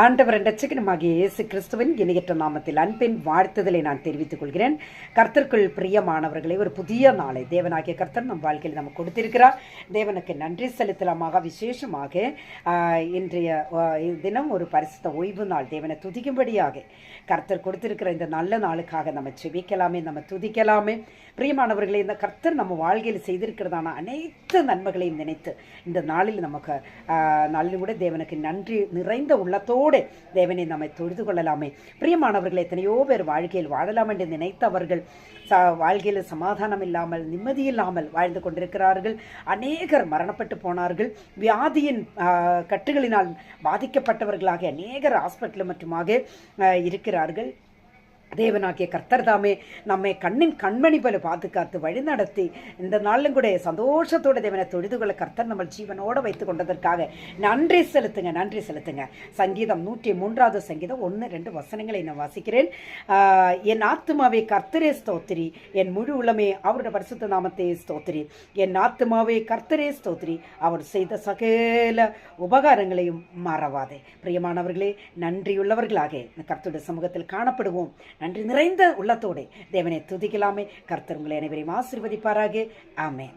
ஆண்டவர் இரட்சகருமாகிய இயேசு கிறிஸ்துவின் இணையற்ற நாமத்தில் அன்பின் வாழ்த்துதலை நான் தெரிவித்துக் கொள்கிறேன். கர்த்தருக்குள் பிரியமானவர்களை, ஒரு புதிய நாளை தேவனாகிய கர்த்தர் நம் வாழ்க்கையில் நமக்கு கொடுத்திருக்கிறார். தேவனுக்கு நன்றி செலுத்தலாமாக. விசேஷமாக இன்றைய தினம் ஒரு பரிசுத்த ஓய்வு நாள். தேவனை துதிக்கும்படியாக கர்த்தர் கொடுத்திருக்கிற இந்த நல்ல நாளுக்காக நம்ம செபிக்கலாமே, நம்ம துதிக்கலாமே. பிரியமானவர்களை, இந்த கர்த்தர் நம்ம வாழ்க்கையில் செய்திருக்கிறதான அனைத்து நன்மைகளையும் நினைத்து இந்த நாளில் நமக்கு நாளில் கூட தேவனுக்கு நன்றி நிறைந்த உள்ளத்தோடு தேவனை நம்மை தொழுது கொள்ளலாமே. பிரியமானவர்கள், எத்தனையோ பேர் வாழ்க்கையில் வாழலாம் என்று நினைத்தவர்கள் வாழ்க்கையில் சமாதானம் இல்லாமல், நிம்மதி இல்லாமல் வாழ்ந்து கொண்டிருக்கிறார்கள். அநேகர் மரணப்பட்டு போனார்கள். வியாதியின் கட்டுகளினால் பாதிக்கப்பட்டவர்களாக அநேகர் ஹாஸ்பிட்டல் மட்டுமாக இருக்கிறார்கள். தேவனாகிய கர்த்தர் தாமே நம்மை கண்மணி போல பாதுகாத்து வழிநடத்தி இந்த நாளிலும் கூட சந்தோஷத்தோட தேவனை தொழுது கொள்ள கர்த்தர் நம்ம ஜீவனோடு வைத்துக் கொண்டதற்காக நன்றி செலுத்துங்க. சங்கீதம் 103 சங்கீதம் 1-2 வசனங்களை நான் வாசிக்கிறேன். என் ஆத்துமாவே கர்த்தரே ஸ்தோத்திரி, என் முழு உளமே அவருடைய பரிசுத்த நாமத்தை ஸ்தோத்திரி. என் ஆத்துமாவே கர்த்தரே ஸ்தோத்திரி, அவர் செய்த சகல உபகாரங்களையும் மறவாதே. பிரியமானவர்களே, நன்றியுள்ளவர்களாக இந்த கர்த்தருடைய சமூகத்தில் காணப்படுவோம். நன்றி நிறைந்த உள்ளத்தோடு தேவனை துதிக்கலாமே. கர்த்தர் உங்களை அனைவரையும் ஆசீர்வதிப்பாராக. ஆமென்.